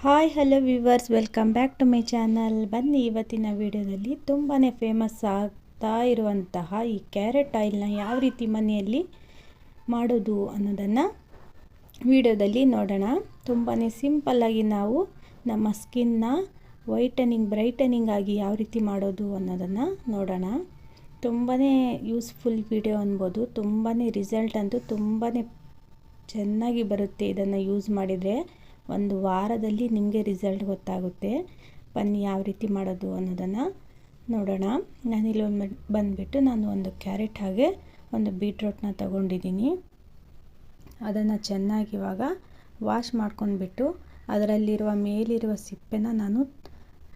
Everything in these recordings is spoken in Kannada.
Hi hello viewers, welcome back to my channel. ಬನ್ನಿ ಇವತ್ತಿನ ವಿಡಿಯೋದಲ್ಲಿ ತುಂಬಾ ಫೇಮಸ್ ಆಗ್ತಾ ಇರುವಂತಹ ಈ ಕ್ಯಾರೆಟ್ ಆಯಿಲ್ನ ಯಾವ ರೀತಿ ಮನೆಯಲ್ಲಿ ಮಾಡೋದು ಅನ್ನೋದನ್ನು ವಿಡಿಯೋದಲ್ಲಿ ನೋಡೋಣ. ತುಂಬಾ ಸಿಂಪಲ್ಲಾಗಿ ನಾವು ನಮ್ಮ ಸ್ಕಿನ್ನ ಬ್ರೈಟನಿಂಗ್ ಆಗಿ ಯಾವ ರೀತಿ ಮಾಡೋದು ಅನ್ನೋದನ್ನು ನೋಡೋಣ. ತುಂಬಾ ಯೂಸ್ಫುಲ್ ವಿಡಿಯೋ ಅನ್ಬೋದು. ತುಂಬಾ ರಿಸಲ್ಟ್ ಅಂತೂ ತುಂಬಾ ಚೆನ್ನಾಗಿ ಬರುತ್ತೆ. ಇದನ್ನು ಯೂಸ್ ಮಾಡಿದರೆ ಒಂದು ವಾರದಲ್ಲಿ ನಿಮಗೆ ರಿಸಲ್ಟ್ ಗೊತ್ತಾಗುತ್ತೆ. ಬನ್ನಿ ಯಾವ ರೀತಿ ಮಾಡೋದು ಅನ್ನೋದನ್ನು ನೋಡೋಣ. ನಾನಿಲ್ಲಿ ಬಂದುಬಿಟ್ಟು ಒಂದು ಕ್ಯಾರೆಟ್ ಹಾಗೆ ಒಂದು ಬೀಟ್ರೋಟ್ನ ತಗೊಂಡಿದ್ದೀನಿ. ಅದನ್ನು ಚೆನ್ನಾಗಿ ಇವಾಗ ವಾಶ್ ಮಾಡ್ಕೊಂಡ್ಬಿಟ್ಟು ಅದರಲ್ಲಿರುವ ಮೇಲಿರುವ ಸಿಪ್ಪೆನ ನಾನು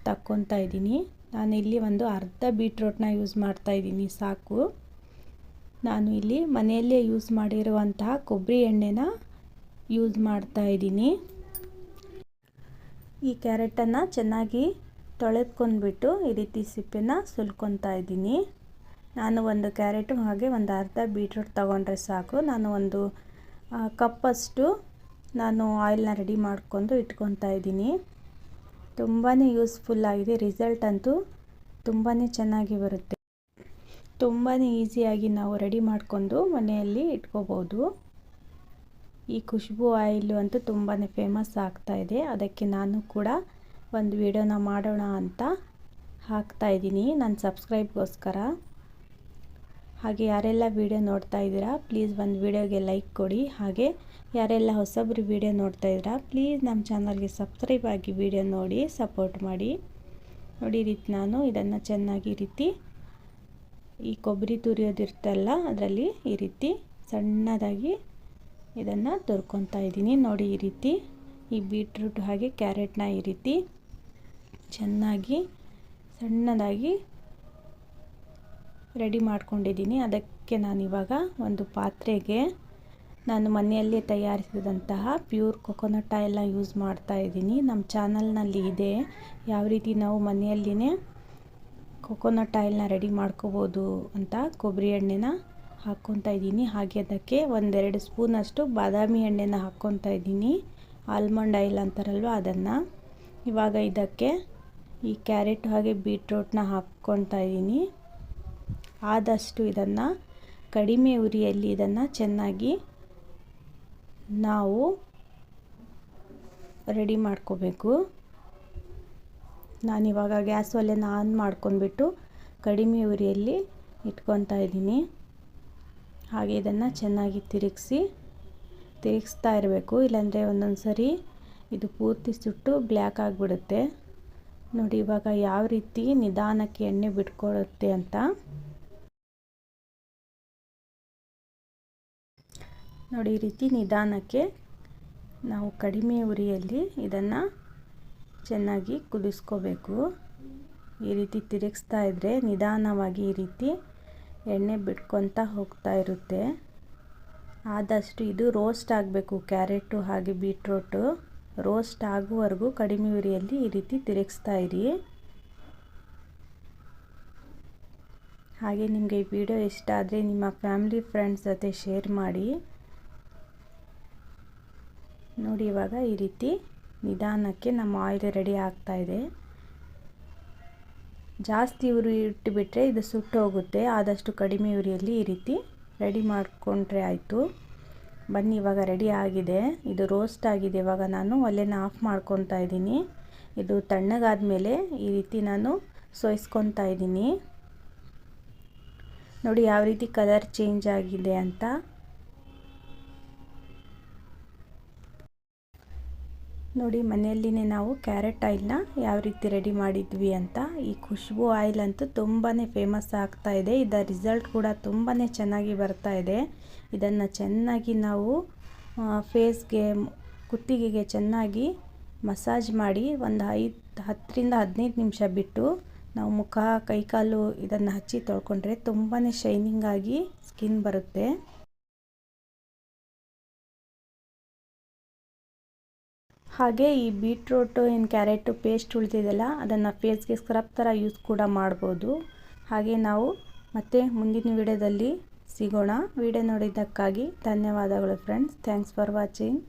ತಕ್ಕೊತಾ ಇದ್ದೀನಿ. ನಾನಿಲ್ಲಿ ಒಂದು ಅರ್ಧ ಬೀಟ್ರೋಟ್ನ ಯೂಸ್ ಮಾಡ್ತಾಯಿದ್ದೀನಿ, ಸಾಕು. ನಾನು ಇಲ್ಲಿ ಮನೆಯಲ್ಲೇ ಯೂಸ್ ಮಾಡಿರುವಂತಹ ಕೊಬ್ಬರಿ ಎಣ್ಣೆನ ಯೂಸ್ ಮಾಡ್ತಾಯಿದ್ದೀನಿ. ಈ ಕ್ಯಾರೆಟನ್ನು ಚೆನ್ನಾಗಿ ತೊಳೆದ್ಕೊಂಡ್ಬಿಟ್ಟು ಈ ರೀತಿ ಸಿಪ್ಪೆನ ಸುಲ್ಕೊತಾ ಇದ್ದೀನಿ. ನಾನು ಒಂದು ಕ್ಯಾರೆಟು ಹಾಗೆ ಒಂದು ಅರ್ಧ ಬೀಟ್ರೂಟ್ ತೊಗೊಂಡ್ರೆ ಸಾಕು. ನಾನು ಒಂದು ಕಪ್ಪಷ್ಟು ಆಯಿಲ್ನ ರೆಡಿ ಮಾಡ್ಕೊಂಡು ಇಟ್ಕೊತಾ ಇದ್ದೀನಿ. ತುಂಬಾ ಯೂಸ್ಫುಲ್ ಆಗಿದೆ. ರಿಸಲ್ಟ್ ಅಂತೂ ತುಂಬಾ ಚೆನ್ನಾಗಿ ಬರುತ್ತೆ. ತುಂಬಾ ಈಸಿಯಾಗಿ ನಾವು ರೆಡಿ ಮಾಡಿಕೊಂಡು ಮನೆಯಲ್ಲಿ ಇಟ್ಕೋಬೋದು. ಈ ಖುಷ್ಬು ಆಯಿಲು ಅಂತೂ ತುಂಬಾ ಫೇಮಸ್ ಆಗ್ತಾ ಇದೆ. ಅದಕ್ಕೆ ನಾನು ಕೂಡ ಒಂದು ವಿಡಿಯೋನ ಮಾಡೋಣ ಅಂತ ಹಾಕ್ತಾಯಿದ್ದೀನಿ, ನನ್ನ ಸಬ್ಸ್ಕ್ರೈಬ್ಗೋಸ್ಕರ. ಹಾಗೆ ಯಾರೆಲ್ಲ ವಿಡಿಯೋ ನೋಡ್ತಾ ಇದ್ದೀರಾ ಪ್ಲೀಸ್ ಒಂದು ವಿಡಿಯೋಗೆ ಲೈಕ್ ಕೊಡಿ. ಹಾಗೆ ಯಾರೆಲ್ಲ ಹೊಸಬ್ರು ವಿಡಿಯೋ ನೋಡ್ತಾ ಇದ್ದೀರಾ ಪ್ಲೀಸ್ ನಮ್ಮ ಚಾನಲ್ಗೆ ಸಬ್ಸ್ಕ್ರೈಬ್ ಆಗಿ ವಿಡಿಯೋ ನೋಡಿ ಸಪೋರ್ಟ್ ಮಾಡಿ. ನೋಡಿ ಈ ರೀತಿ ನಾನು ಇದನ್ನು ಚೆನ್ನಾಗಿ ಈ ರೀತಿ ಈ ಕೊಬ್ಬರಿ ತುರಿಯೋದಿರ್ತಲ್ಲ ಅದರಲ್ಲಿ ಈ ರೀತಿ ಸಣ್ಣದಾಗಿ ಇದನ್ನು ತುರ್ಕೊತಾ ಇದ್ದೀನಿ. ನೋಡಿ ಈ ರೀತಿ ಈ ಬೀಟ್ರೂಟ್ ಹಾಗೆ ಕ್ಯಾರೆಟ್ನ ಈ ರೀತಿ ಚೆನ್ನಾಗಿ ಸಣ್ಣದಾಗಿ ರೆಡಿ ಮಾಡ್ಕೊಂಡಿದ್ದೀನಿ. ಅದಕ್ಕೆ ನಾನಿವಾಗ ಒಂದು ಪಾತ್ರೆಗೆ ನಾನು ಮನೆಯಲ್ಲೇ ತಯಾರಿಸಿದಂತಹ ಪ್ಯೂರ್ ಕೊಕೊನಟ್ ಆಯಿಲ್ನ ಯೂಸ್ ಮಾಡ್ತಾ ಇದ್ದೀನಿ. ನಮ್ಮ ಚಾನಲ್ನಲ್ಲಿ ಇದೆ ಯಾವ ರೀತಿ ನಾವು ಮನೆಯಲ್ಲಿನೇ ಕೊಕೊನಟ್ ಆಯಿಲ್ನ ರೆಡಿ ಮಾಡ್ಕೋಬೋದು ಅಂತ. ಕೊಬ್ಬರಿ ಎಣ್ಣೆನ ಹಾಕ್ಕೊತಾ ಇದ್ದೀನಿ. ಹಾಗೆ ಅದಕ್ಕೆ ಒಂದೆರಡು ಸ್ಪೂನಷ್ಟು ಬಾದಾಮಿ ಎಣ್ಣೆನ ಹಾಕ್ಕೊತಾ ಇದ್ದೀನಿ. ಆಲ್ಮಂಡ್ ಆಯಿಲ್ ಅಂತಾರಲ್ವ ಅದನ್ನು. ಇವಾಗ ಇದಕ್ಕೆ ಈ ಕ್ಯಾರೆಟ್ ಹಾಗೆ ಬೀಟ್ರೋಟ್ನ ಹಾಕ್ಕೊತಾ ಇದ್ದೀನಿ. ಆದಷ್ಟು ಇದನ್ನು ಕಡಿಮೆ ಉರಿಯಲ್ಲಿ ಇದನ್ನು ಚೆನ್ನಾಗಿ ನಾವು ರೆಡಿ ಮಾಡ್ಕೋಬೇಕು. ನಾನಿವಾಗ ಗ್ಯಾಸ್ ಒಲೆನ ಆನ್ ಮಾಡ್ಕೊಂಡ್ಬಿಟ್ಟು ಕಡಿಮೆ ಉರಿಯಲ್ಲಿ ಇಟ್ಕೊತಾ ಇದ್ದೀನಿ. ಹಾಗೆ ಇದನ್ನು ಚೆನ್ನಾಗಿ ತಿರುಗಿಸ್ತಾ ಇರಬೇಕು, ಇಲ್ಲಾಂದರೆ ಒಂದೊಂದು ಸರಿ ಇದು ಪೂರ್ತಿ ಸುಟ್ಟು ಬ್ಲ್ಯಾಕ್ ಆಗಿಬಿಡುತ್ತೆ. ನೋಡಿ ಇವಾಗ ಯಾವ ರೀತಿ ನಿಧಾನಕ್ಕೆ ಎಣ್ಣೆ ಬಿಟ್ಕೊಳ್ಳುತ್ತೆ ಅಂತ. ನೋಡಿ ಈ ರೀತಿ ನಿಧಾನಕ್ಕೆ ನಾವು ಕಡಿಮೆ ಉರಿಯಲ್ಲಿ ಇದನ್ನು ಚೆನ್ನಾಗಿ ಕುದಿಸ್ಕೋಬೇಕು. ಈ ರೀತಿ ತಿರುಗಿಸ್ತಾ ಇದ್ದರೆ ನಿಧಾನವಾಗಿ ಈ ರೀತಿ ಎಣ್ಣೆ ಬಿಟ್ಕೊತಾ ಹೋಗ್ತಾ ಇರುತ್ತೆ. ಆದಷ್ಟು ಇದು ರೋಸ್ಟ್ ಆಗಬೇಕು. ಕ್ಯಾರೆಟು ಹಾಗೆ ಬೀಟ್ರೋಟು ರೋಸ್ಟ್ ಆಗುವವರೆಗೂ ಕಡಿಮೆ ಉರಿಯಲ್ಲಿ ಈ ರೀತಿ ತಿರುಗಿಸ್ತಾ ಇರಿ. ಹಾಗೆ ನಿಮಗೆ ಈ ವಿಡಿಯೋ ಇಷ್ಟ ಆದರೆ ನಿಮ್ಮ ಫ್ಯಾಮಿಲಿ ಫ್ರೆಂಡ್ಸ್ ಜೊತೆ ಶೇರ್ ಮಾಡಿ. ನೋಡಿ ಇವಾಗ ಈ ರೀತಿ ನಿಧಾನಕ್ಕೆ ನಮ್ಮ ಆಯಿಲ್ ರೆಡಿ ಆಗ್ತಾ ಇದೆ. ಜಾಸ್ತಿ ಉರಿ ಇಟ್ಟುಬಿಟ್ರೆ ಇದು ಸುಟ್ಟು ಹೋಗುತ್ತೆ. ಆದಷ್ಟು ಕಡಿಮೆ ಉರಿಯಲ್ಲಿ ಈ ರೀತಿ ರೆಡಿ ಮಾಡಿಕೊಂಡ್ರೆ ಆಯಿತು. ಬನ್ನಿ ಇವಾಗ ರೆಡಿ ಆಗಿದೆ, ಇದು ರೋಸ್ಟ್ ಆಗಿದೆ. ಇವಾಗ ನಾನು ಒಲೆನ ಆಫ್ ಮಾಡ್ಕೊತಾ ಇದ್ದೀನಿ. ಇದು ತಣ್ಣಗಾದ ಮೇಲೆ ಈ ರೀತಿ ನಾನು ಸೋಯಿಸ್ಕೊತಾ ಇದ್ದೀನಿ. ನೋಡಿ ಯಾವ ರೀತಿ ಕಲರ್ ಚೇಂಜ್ ಆಗಿದೆ ಅಂತ. ನೋಡಿ ಮನೆಯಲ್ಲಿನೇ ನಾವು ಕ್ಯಾರೆಟ್ ಆಯಿಲ್ನ ಯಾವ ರೀತಿ ರೆಡಿ ಮಾಡಿದ್ವಿ ಅಂತ. ಈ ಖುಷ್ಬು ಆಯಿಲ್ ಅಂತೂ ತುಂಬಾ ಫೇಮಸ್ ಆಗ್ತಾ ಇದೆ. ಇದರ ರಿಸಲ್ಟ್ ಕೂಡ ತುಂಬಾ ಚೆನ್ನಾಗಿ ಬರ್ತಾ ಇದೆ. ಇದನ್ನು ಚೆನ್ನಾಗಿ ನಾವು ಫೇಸ್ಗೆ, ಕುತ್ತಿಗೆಗೆ ಚೆನ್ನಾಗಿ ಮಸಾಜ್ ಮಾಡಿ ಒಂದು 10 ರಿಂದ 15 ನಿಮಿಷ ಬಿಟ್ಟು ನಾವು ಮುಖ, ಕೈಕಾಲು ಇದನ್ನು ಹಚ್ಚಿ ತೊಳ್ಕೊಂಡ್ರೆ ತುಂಬಾ ಶೈನಿಂಗ್ ಆಗಿ ಸ್ಕಿನ್ ಬರುತ್ತೆ. ಹಾಗೆ ಈ ಬೀಟ್ರೋಟು ಕ್ಯಾರೆಟು ಪೇಸ್ಟ್ ಉಳಿದಿದೆಯಲ್ಲ ಅದನ್ನು ಫೇಸ್ಗೆ ಸ್ಕ್ರಬ್ ಥರ ಯೂಸ್ ಕೂಡ ಮಾಡ್ಬೋದು. ಹಾಗೆ ನಾವು ಮತ್ತೆ ಮುಂದಿನ ವಿಡಿಯೋದಲ್ಲಿ ಸಿಗೋಣ. ವಿಡಿಯೋ ನೋಡಿದ್ದಕ್ಕಾಗಿ ಧನ್ಯವಾದಗಳು ಫ್ರೆಂಡ್ಸ್. Thanks for watching.